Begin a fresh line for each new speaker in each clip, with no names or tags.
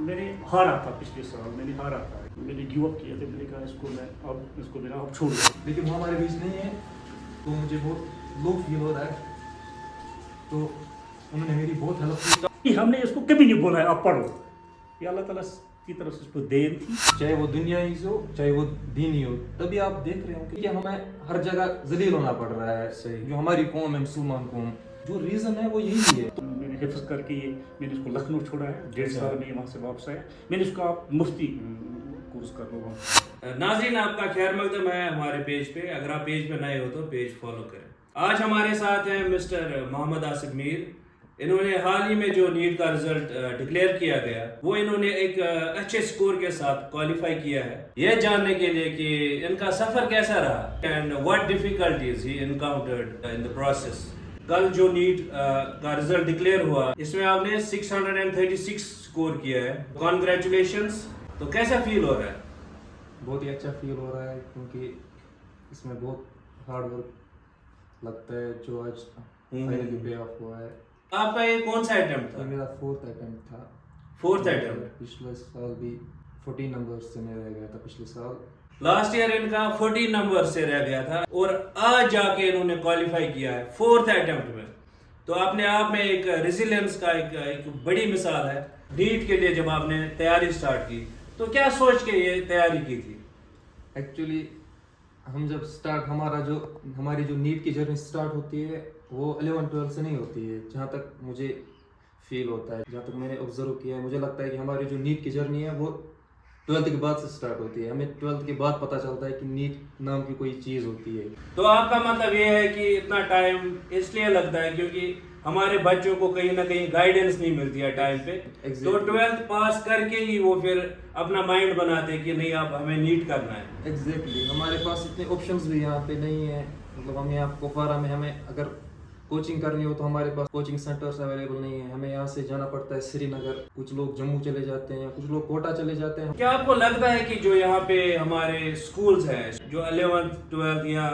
मैंने हारा था पिछले साल, मैंने हारा था, मैंने गिव अप किया था, मैंने कहा इसको मेरा अब छोड़ दो।
लेकिन वो हमारे बीच नहीं है तो मुझे बहुत लो फील हो रहा है। तो उन्होंने मेरी बहुत हेल्प की।
हमने इसको कभी नहीं बोला है आप पढ़ो, ये अल्लाह ताला की तरफ से इसको देन थी।
चाहे वो दुनियाई हो चाहे वो दीनी हो, तभी आप देख रहे हो कि हमें हर जगह जलील होना पड़ रहा है।
सही।
जो हमारी कौम है, मुसलमान कौम, जो रीज़न है वो यही है।
तो मैंने हिफ्ज करके ये मैंने इसको लखनऊ छोड़ा है, 1.5 साल में वहाँ से वापस आया। मैंने इसको आप मुफ्ती कोर्स कर लो।
नाज़रीन, आपका खैर मकदम है हमारे पेज पे। अगर आप पेज पे नए हो तो पेज फॉलो करें। आज हमारे साथ हैं मिस्टर मोहम्मद आसिफ मीर। इन्होंने हाल ही में जो नीट का रिजल्ट डिक्लेयर किया गया, वो इन्होंने एक अच्छे स्कोर के साथ क्वालिफाई किया है। यह जानने के लिए कि इनका सफर कैसा रहा and what difficulties he encountered in the process. कल जो नीट का रिजल्ट डिक्लेयर हुआ, इसमें आपने 636 स्कोर किया है। कॉन्ग्रेचुलेशंस। तो कैसा फील हो रहा है?
बहुत ही अच्छा फील हो रहा है, क्योंकि इसमें बहुत हार्ड वर्क लगता है जो आज फाइनली पे ऑफ हुआ है।
आपका ये कौन सा अटेम्प्ट था?
ये मेरा 4th अटेम्प्ट था।
4th attempt.
पिछले साल भी 14 नंबर से मैं रह गया था पिछले साल।
लास्ट ईयर इनका 14 नंबर से रह गया था और आज जाके इन्होंने क्वालिफाई किया है 4th अटेम्प्ट में। तो अपने आप में एक रेजिलियंस का एक बड़ी मिसाल है। नीट के लिए जब आपने तैयारी स्टार्ट की तो क्या सोच के ये तैयारी की थी?
एक्चुअली हम जब हमारी जो नीट की जर्नी स्टार्ट होती है वो 11-12 से नहीं होती है, जहाँ तक मुझे फील होता है, जहाँ तक मैंने ऑब्जर्व किया है। मुझे लगता है कि हमारी जो नीट की जर्नी है वो 12th के बाद से स्टार्ट होती है। हमें 12th के बाद पता चलता है कि नीट नाम की कोई चीज़ होती है।
तो आपका मतलब ये है कि इतना टाइम इसलिए लगता है क्योंकि हमारे बच्चों को कहीं ना कहीं गाइडेंस नहीं मिलती है टाइम पे।
Exactly.
तो 12th पास करके ही वो फिर अपना माइंड बनाते हैं कि नहीं अब हमें नीट करना है।
एग्जैक्टली हमारे पास इतने ऑप्शंस भी यहाँ पे नहीं है। मतलब हम यहाँ कुपवारा में हमें अगर कोचिंग करनी हो तो हमारे पास कोचिंग सेंटर्स अवेलेबल नहीं है। हमें यहाँ से जाना पड़ता है श्रीनगर, कुछ लोग जम्मू चले जाते हैं, कुछ लोग कोटा चले जाते हैं।
क्या आपको लगता है कि जो यहाँ पे हमारे स्कूल्स हैं, जो 11th 12th या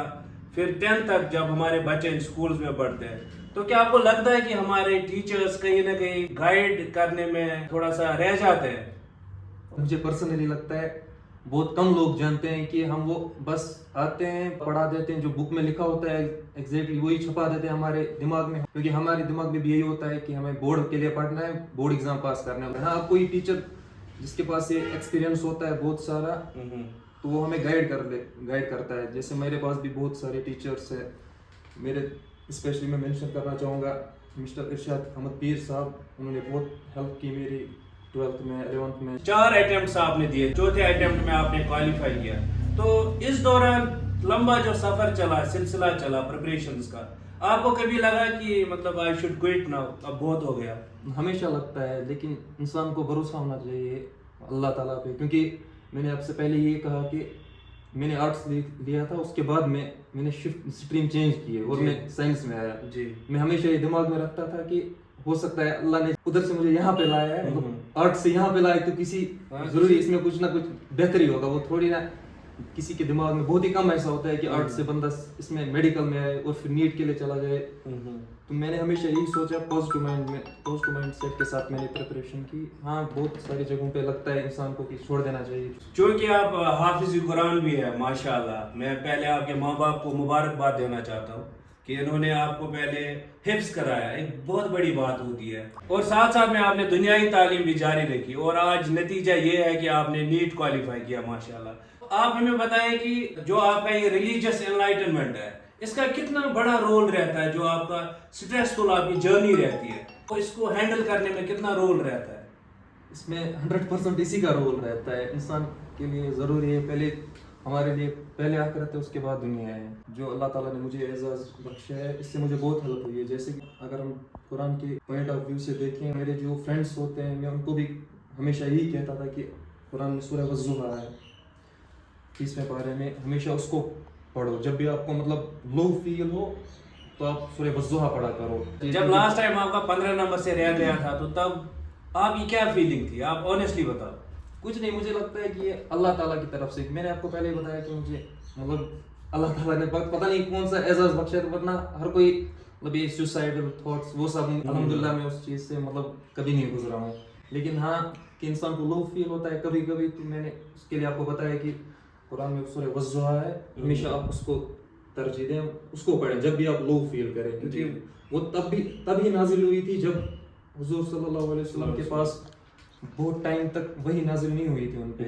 फिर 10th तक जब हमारे बच्चे स्कूल्स में पढ़ते हैं, तो क्या आपको लगता है कि हमारे टीचर्स कहीं ना कहीं गाइड करने में थोड़ा सा रह जाते हैं?
मुझे पर्सनली लगता है बहुत कम लोग जानते हैं कि हम वो बस आते हैं, पढ़ा देते हैं, जो बुक में लिखा होता है एग्जैक्टली वही छपा देते हैं हमारे दिमाग में। क्योंकि हमारे दिमाग में भी यही होता है कि हमें बोर्ड के लिए पढ़ना है, बोर्ड एग्जाम पास करना है। हाँ, कोई टीचर जिसके पास ये एक्सपीरियंस होता है बहुत सारा, तो वो हमें गाइड करता है। जैसे मेरे पास भी बहुत सारे टीचर्स हैं। मेरे स्पेशली मैं मेंशन करना चाहूँगा मिस्टर इरशाद अहमद पीर साहब। उन्होंने बहुत हेल्प की मेरी 12th में, 11th में।
4 अटेम्प्ट्स आपने दिए, चौथे अटेम्प्ट में आपने क्वालिफाई किया। तो इस दौरान लंबा जो सफर चला, सिलसिला चला प्रिपरेशंस का, आपको कभी लगा कि मतलब आई शुड क्विट नाउ, अब बहुत हो गया?
हमेशा लगता है, लेकिन इंसान को भरोसा होना चाहिए अल्लाह ताला पे। क्योंकि मैंने आपसे पहले ये कहा कि मैंने आर्ट्स लिया था, उसके बाद मैंने स्ट्रीम चेंज की है और मैं साइंस में आया
जी।
मैं हमेशा ये दिमाग में रखता था कि हो सकता है अल्लाह ने उधर से मुझे यहाँ पे लाया है, आर्ट्स से यहाँ पे लाया तो किसी जरूरी इसमें कुछ ना कुछ बेहतरी होगा। वो थोड़ी ना किसी के दिमाग में बहुत ही कम ऐसा होता है कि आर्ट्स से बंदा इसमें मेडिकल में आए और फिर नीट के लिए चला जाए। तो मैंने हमेशा यही सोचा, पॉजिटिव माइंड सेट के साथ मैंने प्रिपरेशन की। हाँ, बहुत सारी जगहों पे लगता है इंसान को कि छोड़ देना चाहिए।
क्योंकि आप हाफिज कुरान भी है माशाल्लाह, मैं पहले आपके माँ बाप को मुबारकबाद देना चाहता हूँ कि इन्होंने आपको पहले हिफ्ज कराया, एक बहुत बड़ी बात होती है। और साथ साथ में आपने दुनियाई तालीम भी जारी रखी और आज नतीजा ये है कि आपने नीट क्वालिफाई किया माशाल्लाह। आप हमें बताएं कि जो आपका ये रिलीजियस एनलाइटनमेंट है, इसका कितना बड़ा रोल रहता है? जो आपका स्ट्रेसफुल आपकी जर्नी रहती है, तो इसको हैंडल करने में कितना रोल रहता है?
इसमें 100% इसी का रोल रहता है। इंसान के लिए ज़रूरी है, हमारे लिए पहले आखिरत है, उसके बाद दुनिया है। जो अल्लाह ताला ने मुझे एजाज़ बख्शा है, इससे मुझे बहुत हेल्प हुई है। जैसे कि अगर हम कुरान के पॉइंट ऑफ व्यू से देखें, मेरे जो फ्रेंड्स होते हैं, मैं उनको भी हमेशा यही कहता था कि कुरान में सूरह वज़्ज़ुहा है 30वें पारे में, हमेशा उसको पढ़ो। जब भी आपको मतलब लो फील हो तो आप सूरह वज़्ज़ुहा पढ़ा करो।
जब लास्ट टाइम आपका 15 नंबर से रह गया था तो तब आपकी क्या फीलिंग थी? आप ऑनेस्टली बताओ।
कुछ नहीं, मुझे लगता है कि ये अल्लाह ताला की तरफ से, मैंने आपको पहले ही बताया कि मुझे मतलब अल्लाह ताला ने पता नहीं कौन सा एजाज़ बख्शा है। वरना हर कोई मतलब ये सुसाइडल थॉट्स वो सब अल्हम्दुलिल्लाह मैं उस चीज़ से मतलब कभी नहीं गुजरा हूँ। लेकिन हाँ, कि इंसान को लो फील होता है कभी कभी, तो मैंने उसके लिए आपको बताया कि कुरान में सूरह वज़्ज़ुहा है, हमेशा आप उसको तरजीह दें, उसको पढ़ें जब भी आप लो फील करें, क्योंकि वो तभी नाजिल हुई थी जब हुजूर सल्लल्लाहु अलैहि वसल्लम के पास बहुत टाइम तक वही नाजिल नहीं हुई थी उन पे,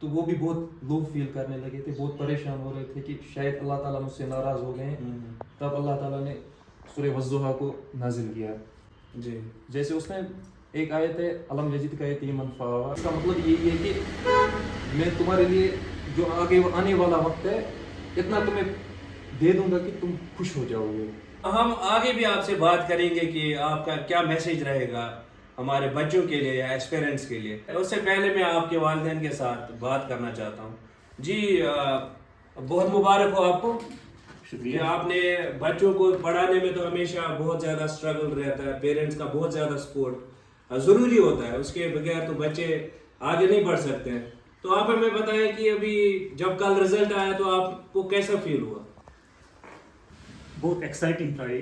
तो वो भी बहुत लो फील करने लगे थे, बहुत परेशान हो रहे थे कि शायद अल्लाह ताला मुझसे नाराज़ हो गए हैं। तब अल्लाह ताला ने सूरह वज़्ज़ुहा को नाजिल किया जी। जैसे उसमें एक आयत है अलम यजिद का यतीमन फ़आवा, इसका मतलब यही है कि मैं तुम्हारे लिए जो आगे आने वाला वक्त है इतना तुम्हें दे दूंगा कि तुम खुश हो जाओगे।
हम आगे भी आपसे बात करेंगे कि आपका क्या मैसेज रहेगा हमारे बच्चों के लिए या एस्पिरेंट्स के लिए। उससे पहले मैं आपके वालिदैन के साथ बात करना चाहता हूँ जी। बहुत मुबारक हो आपको, शुक्रिया। आपने बच्चों को पढ़ाने में तो हमेशा बहुत ज़्यादा स्ट्रगल रहता है, पेरेंट्स का बहुत ज़्यादा सपोर्ट ज़रूरी होता है, उसके बगैर तो बच्चे आगे नहीं बढ़ सकते हैं। तो आप हमें बताएं कि अभी जब कल रिजल्ट आया तो आपको कैसा फील हुआ?
बहुत एक्साइटिंग था ये,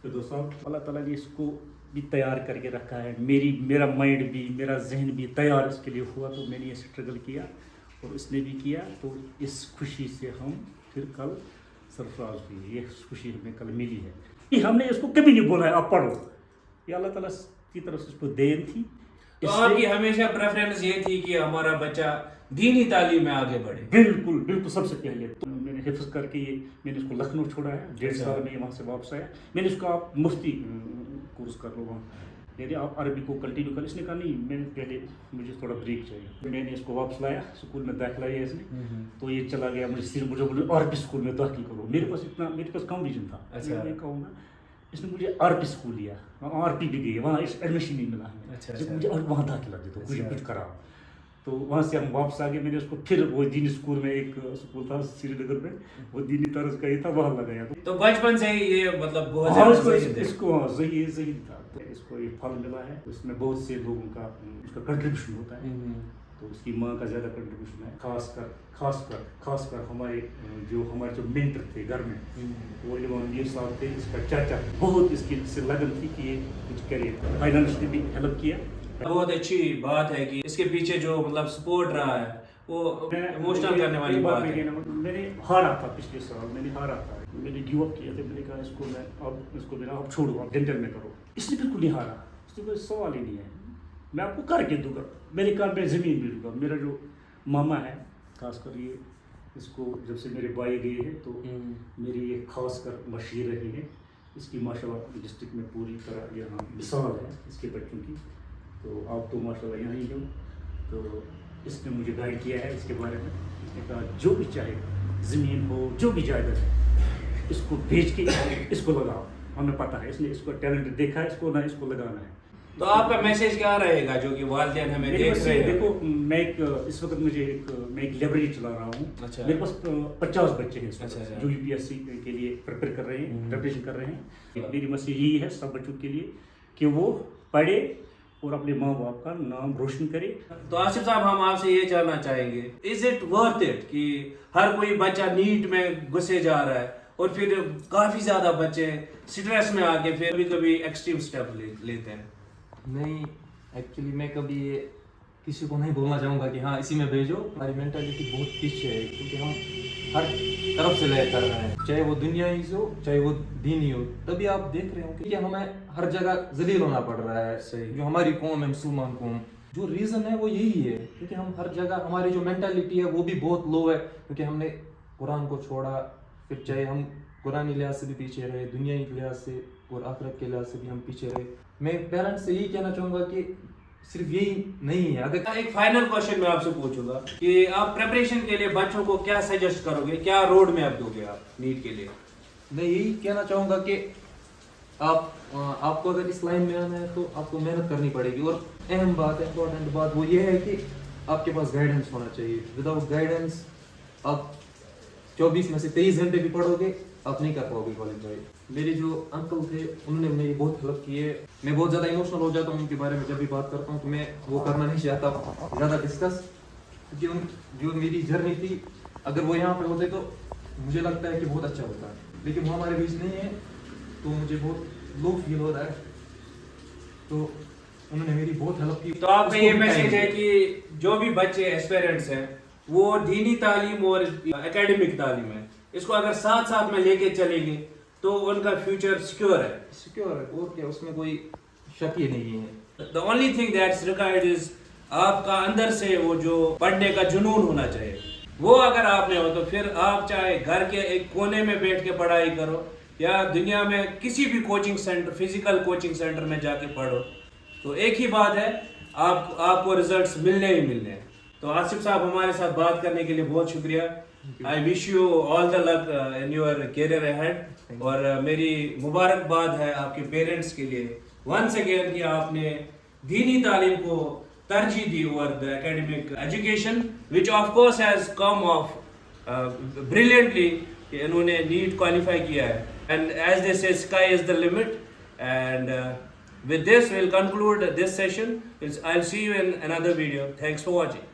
तो दोस्तों अल्लाह ताला ने इसको भी तैयार करके रखा है, मेरा माइंड भी, मेरा जहन भी तैयार इसके लिए हुआ, तो मैंने ये स्ट्रगल किया और इसने भी किया, तो इस खुशी से हम फिर कल सरफराज हुए, ये खुशी हमें कल मिली है। ये हमने इसको कभी नहीं बोला है आप पढ़ो, ये अल्लाह ताला की तरफ से इसको देन थी।
तो आपकी हमेशा प्रेफरेंस ये थी कि हमारा बच्चा दीनी तालीम में आगे बढ़े?
बिल्कुल बिल्कुल, सबसे पहले तो मैंने हिफ्ज़ करके ये मैंने इसको लखनऊ छोड़ा है, 1.5 साल में वहाँ से वापस आया। मैंने इसको आप मुफ्ती कोर्स कर लो वहाँ, यानी आप अरबी को कंटिन्यू कर। इसने कहा नहीं, मैंने पहले मुझे थोड़ा ब्रेक चाहिए, मैंने इसको वापस लाया, स्कूल में दाखिला लिया इसने, तो ये चला गया मुझे बोले अरबी स्कूल में दाखिल करो। मेरे पास कम विजन था, अच्छा मैं कहूँगा इसने मुझे आरपी स्कूल लिया, वहाँ आरपी भी गई, वहाँ एडमिशन नहीं मिला हमें, अच्छा। मुझे वहाँ दाखिला दे दो, कुछ करा। तो वहाँ से हम वापस आ गए, मैंने उसको फिर वो दीनी स्कूल में, एक स्कूल था श्रीनगर में, वो दीनी तर्ज का ही था, वहाँ लगाया। तो
बचपन से ही ये मतलब बहुत
इसको सही था, तो इसको ये फल मिला है, इसमें बहुत से लोगों का उसका कंट्रीब्यूशन होता है, तो उसकी माँ का ज़्यादा कंट्रीब्यूशन है, खासकर हमारे जो मेंटर थे घर में, वो इमाम मीर साहब थे, इसका चाचा, बहुत इसकी से लगन थी कि ये कुछ करे, फाइनेंशियली भी हेल्प किया।
बहुत अच्छी बात है कि इसके पीछे जो मतलब सपोर्ट रहा है वो इमोशनल करने वाली बात है।
मैंने हारा था पिछले साल, मैंने गिव अप किया था, मैंने कहा इसको मेरा अब छोड़ो, आप डेंटल में करो। इसने बिल्कुल नहीं हारा, इसने कोई सवाल ही नहीं है, मैं आपको करके दूंगा, मेरे काम में ज़मीन भी दूंगा। मेरा जो मामा है खासकर, ये इसको जब से मेरे भाई गए हैं तो मेरी ये खासकर मशहूर रही है, इसकी माशाल्लाह डिस्ट्रिक्ट में पूरी तरह यहाँ मिसाल है इसके बच्चों की। तो आप तो माशाल्लाह यहाँ ही हो, तो इसने मुझे गाइड किया है इसके बारे में। इसने कहा जो भी चाहे, ज़मीन हो, जो भी जायदाद है, इसको बेच के इसको लगाओ, हमें पता है इसने इसको टैलेंट देखा है, इसको लगाना है।
तो आपका मैसेज क्या रहेगा जो कि वालिदैन हमें देख रहे हैं?
देखो, मैं इस वक्त मैं एक लाइब्रेरी चला रहा हूँ, अच्छा। मेरे पास 50 बच्चे हैं जो यूपीएससी के लिए प्रिपेयर कर रहे हैं, प्रिपरेशन कर रहे हैं। मेरी मैसेज यही है सब बच्चों के लिए कि वो पढ़े और अपने माँ बाप का नाम रोशन करे।
तो आसिफ साहब, हम आपसे ये जानना चाहेंगे, इज इट वर्थ इट कि हर कोई बच्चा नीट में घुसे जा रहा है और फिर काफ़ी ज़्यादा बच्चे स्ट्रेस में आके फिर कभी एक्सट्रीम स्टेप लेते हैं?
नहीं, एक्चुअली मैं कभी किसी को नहीं बोलना चाहूँगा कि हाँ इसी में भेजो। हमारी मेंटालिटी बहुत पीछे है, क्योंकि हम हर तरफ से लय कर रहे हैं, चाहे वो दुनिया ही हो चाहे वो दीन ही हो। तभी आप देख रहे हो कि हमें हर जगह जलील होना पड़ रहा है। सही, जो हमारी कौम है, मुसलमान कौम, जो रीज़न है वो यही है, क्योंकि हम हर जगह, हमारी जो मेंटालिटी है वो भी बहुत लो है, क्योंकि हमने कुरान को छोड़ा। फिर चाहे हम कुरानी लिहाज से भी पीछे रहे, दुनियाई लिहाज से और आखिरत के लिहाज से भी हम पीछे रहे। मैं पेरेंट्स से यही कहना चाहूँगा कि सिर्फ यही नहीं है। अगर
एक फाइनल क्वेश्चन मैं आपसे पूछूंगा कि आप प्रिपरेशन के लिए बच्चों को क्या सजेस्ट करोगे, क्या रोड मैप दोगे आप नीट के लिए?
मैं यही कहना चाहूँगा कि आपको अगर इस लाइन में आना है तो आपको मेहनत करनी पड़ेगी, और अहम बात, इम्पोर्टेंट बात वो ये है कि आपके पास गाइडेंस होना चाहिए। विदाउट गाइडेंस आप 24 में से 23 घंटे भी पढ़ोगे, आप नहीं कर पाओगे क्वालिफाई। मेरे जो अंकल थे उन्होंने मेरी बहुत हेल्प की है। मैं बहुत ज़्यादा इमोशनल हो जाता हूँ उनके बारे में जब भी बात करता हूँ, तो मैं वो करना नहीं चाहता ज़्यादा डिस्कस, क्योंकि जो मेरी जर्नी थी, अगर वो यहाँ पे होते तो मुझे लगता है कि बहुत अच्छा होता है, लेकिन वो हमारे बीच नहीं है, तो मुझे बहुत लो फील हो रहा है। तो उन्होंने मेरी बहुत हेल्प की।
तो आपका ये मैसेज है कि जो भी बच्चे एस्पिरेंट्स हैं वो दीनी तालीम और एकेडमिक तालीम है, इसको अगर साथ साथ में लेके चलेंगे तो उनका फ्यूचर सिक्योर है।
सिक्योर है, और क्या, उसमें कोई शक ही नहीं है।
The only thing that's required is आपका अंदर से वो जो पढ़ने का जुनून होना चाहिए, वो अगर आप में हो तो फिर आप चाहे घर के एक कोने में बैठ के पढ़ाई करो या दुनिया में किसी भी coaching centre, physical coaching centre में जाके पढ़ो, तो एक ही बात है, आपको रिजल्ट्स मिलने ही मिलने हैं। तो आसिफ साहब हमारे साथ बात करने के लिए बहुत शुक्रिया। I wish you all the luck in your career ahead. और मेरी मुबारकबाद है आपके पेरेंट्स के लिए वंस अगेन कि आपने दीनी तालीम को तरजीह दी over the academic education, which of course has come of brilliantly कि इन्होंने नीट क्वालिफाई किया है। एंड एज दे से sky is the limit. And with this we'll conclude this session. I'll see you in another video. Thanks for watching.